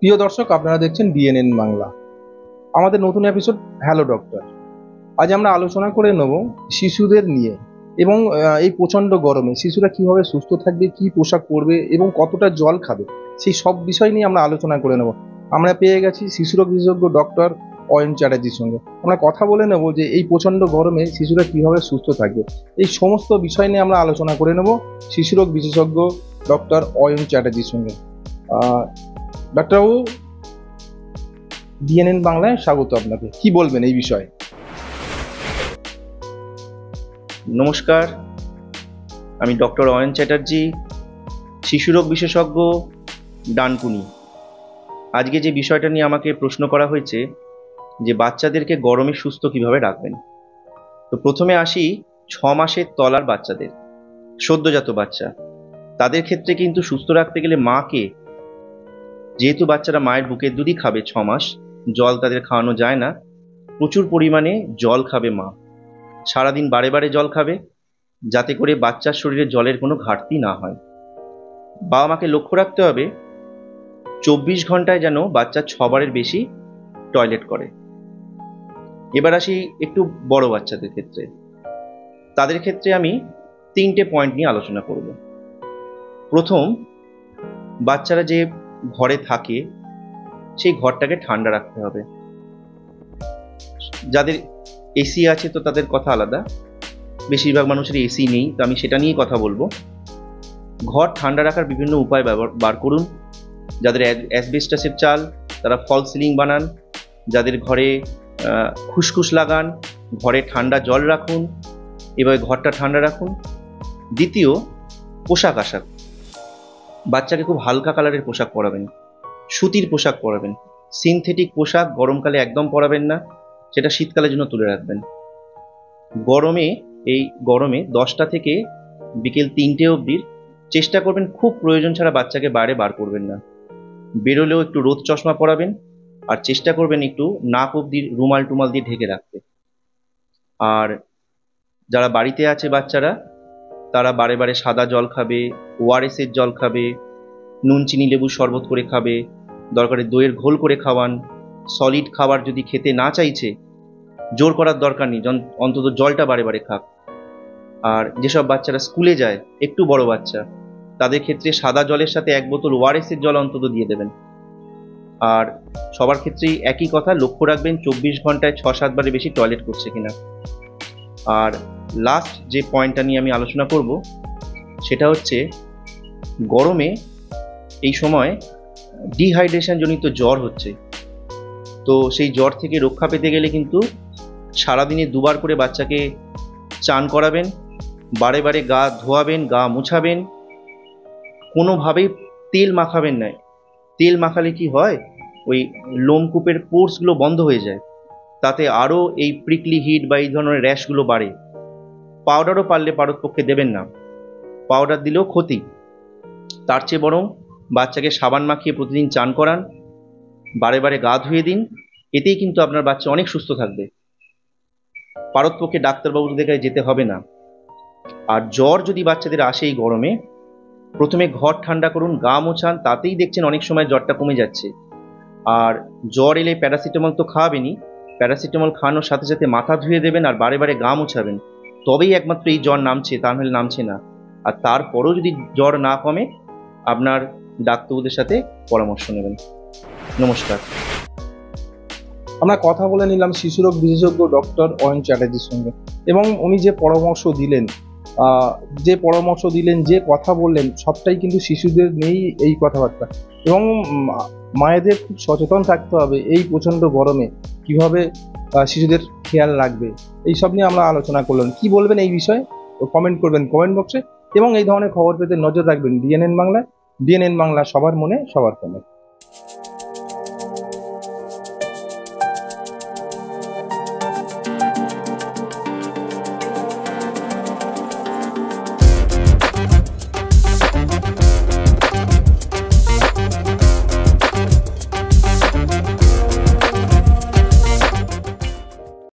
প্রিয় দর্শক, আপনারা দেখছেন ডিএনএন বাংলা। আমাদের নতুন এপিসোড হ্যালো ডক্টর। আজ আমরা আলোচনা করে নেব শিশুদের নিয়ে এবং এই প্রচণ্ড গরমে শিশুরা কিভাবে সুস্থ থাকবে, কি পোশাক পরবে এবং কতটা জল খাবে, সেই সব বিষয় নিয়ে আমরা আলোচনা করে নেব। আমরা পেয়ে গেছি শিশুরোগ বিশেষজ্ঞ ডক্টর অয়ন চ্যাটার্জির সঙ্গে। আমরা কথা বলে নেব যে এই প্রচণ্ড গরমে শিশুরা কিভাবে সুস্থ থাকবে, এই সমস্ত বিষয় নিয়ে আমরা আলোচনা করে নেব শিশুরোগ বিশেষজ্ঞ ডক্টর অয়ন চ্যাটার্জির সঙ্গে। ডাক্তারবাবু, ডিএনএন বাংলায় স্বাগত আপনাকে। কি বলবেন এই বিষয়ে? নমস্কার, আমি ডক্টর অয়ন চ্যাটার্জি, শিশুরোগ বিশেষজ্ঞ, ডানকুনি। আজকে যে বিষয়টা নিয়ে আমাকে প্রশ্ন করা হয়েছে যে বাচ্চাদেরকে গরমে সুস্থ কিভাবে রাখবেন। তো প্রথমে আসি 6 মাসের তলার বাচ্চাদের, সদ্যজাত বাচ্চা, তাদের ক্ষেত্রে কিন্তু সুস্থ রাখতে গেলে মাকে, যেহেতু বাচ্চারা মায়ের বুকের দুধই খাবে 6 মাস, জল তাদের খাওয়ানো যায় না, প্রচুর পরিমাণে জল খাবে মা। সারাদিন বারে বারে জল খাবে, যাতে করে বাচ্চার শরীরে জলের কোনো ঘাটতি না হয়। বাবা মাকে লক্ষ্য রাখতে হবে 24 ঘন্টায় যেন বাচ্চা 6 বারের বেশি টয়লেট করে। এবার আসি একটু বড় বাচ্চাদের ক্ষেত্রে। তাদের ক্ষেত্রে আমি 3টে পয়েন্ট নিয়ে আলোচনা করব। প্রথম, বাচ্চারা যে ঘরে থাকে সেই ঘরটাকে ঠান্ডা রাখতে হবে। যাদের এসি আছে তো তাদের কথা আলাদা, বেশিরভাগ মানুষের এসি নেই, তো আমি সেটা নিয়ে কথা বলবো। ঘর ঠান্ডা রাখার বিভিন্ন উপায় বার করুন। যাদের অ্যাসবেস্টাসের চাল, তারা ফল সিলিং বানান। যাদের ঘরে খুসখুস লাগান, ঘরে ঠান্ডা জল রাখুন, এভাবে ঘরটা ঠান্ডা রাখুন। দ্বিতীয়, পোশাক আশাক। বাচ্চাকে খুব হালকা কালারের পোশাক পরাবেন, সুতির পোশাক পরাবেন। সিনথেটিক পোশাক গরমকালে একদম পরাবেন না, সেটা শীতকালের জন্য তুলে রাখবেন। এই গরমে 10টা থেকে বিকেল 3টে অবধি চেষ্টা করবেন খুব প্রয়োজন ছাড়া বাচ্চাকে বাইরে বার করবেন না। বেরোলেও একটু রোদ চশমা পরাবেন, আর চেষ্টা করবেন একটু নাক অবধি রুমাল টুমাল দিয়ে ঢেকে রাখতে। আর যারা বাড়িতে আছে বাচ্চারা, তারা বারে বারে সাদা জল খাবে, ওআরএস এর জল খাবে, নুন চিনি লেবু শরবত করে খাবে, দরকারে দইয়ের ঘোল করে খাওয়ান। সলিড খাবার যদি খেতে না চাইছে, জোর করার দরকার নেই, অন্তত জলটা বারে বারে খাক। আর যেসব বাচ্চারা স্কুলে যায়, একটু বড় বাচ্চা, তাদের ক্ষেত্রে সাদা জলের সাথে 1 বোতল ওআরএস এর জল অন্তত দিয়ে দেবেন। আর সবার ক্ষেত্রেই একই কথা, লক্ষ্য রাখবেন 24 ঘন্টায় 6-7 বারের বেশি টয়লেট করছে কিনা। আর লাস্ট যে পয়েন্টটা নিয়ে আমি আলোচনা করব, সেটা হচ্ছে গরমে এই সময় ডিহাইড্রেশন জনিত জ্বর হচ্ছে। তো সেই জ্বর থেকে রক্ষা পেতে গেলে কিন্তু সারাদিনে 2 বার করে বাচ্চাকে চান করাবেন, বারে বারে গা ধোয়াবেন, গা মুছাবেন। কোনোভাবেই তেল মাখাবেন না। তেল মাখালে কি হয়, ওই লোমকূপের পোর্সগুলো বন্ধ হয়ে যায়, তাতে আরও এই প্রিকলি হিট বা এই ধরনের র্যাশগুলো বাড়ে। পাউডারও পারলে পারতপক্ষে দেবেন না, পাউডার দিলেও ক্ষতি। তার চেয়ে বরং বাচ্চাকে সাবান মাখিয়ে প্রতিদিন চান করান, বারে বারে গা ধুয়ে দিন। এতেই কিন্তু আপনার বাচ্চা অনেক সুস্থ থাকবে, পারতপক্ষে ডাক্তারবাবুদের কাছে যেতে হবে না। আর জ্বর যদি বাচ্চাদের আসে এই গরমে, প্রথমে ঘর ঠান্ডা করুন, গা মোছান, তাতেই দেখছেন অনেক সময় জ্বরটা কমে যাচ্ছে। আর জ্বর এলে প্যারাসিটামল তো খাওয়াবেনই, প্যারাসিটামল খাওয়ানোর সাথে সাথে মাথা ধুয়ে দেবেন আর বারে বারে গা মোছাবেন, তবেই একমাত্র এই জ্বর নামছে, তা নাহলে নামছে না। আর তারপরও যদি জ্বর না কমে, আপনার ডাক্তারবাবুদের সাথে পরামর্শ নেবেন। নমস্কার। আমরা কথা বলে নিলাম শিশুরোগ বিশেষজ্ঞ ডক্টর অয়ন চ্যাটার্জির সঙ্গে, এবং উনি যে পরামর্শ দিলেন, যে কথা বললেন, সবটাই কিন্তু শিশুদের নিয়েই এই কথাবার্তা। এবং মায়েদের খুব সচেতন থাকতে হবে এই প্রচণ্ড গরমে, কিভাবে শিশুদের খেয়াল রাখবে, এই সব নিয়ে আমরা আলোচনা করলাম। কি বলবেন এই বিষয়ে কমেন্ট করবেন কমেন্ট বক্সে, এবং এই ধরনের খবর পেতে নজর রাখবেন ডিএনএন বাংলায়। ডিএনএন বাংলা, সবার মনে সবার ফোনে।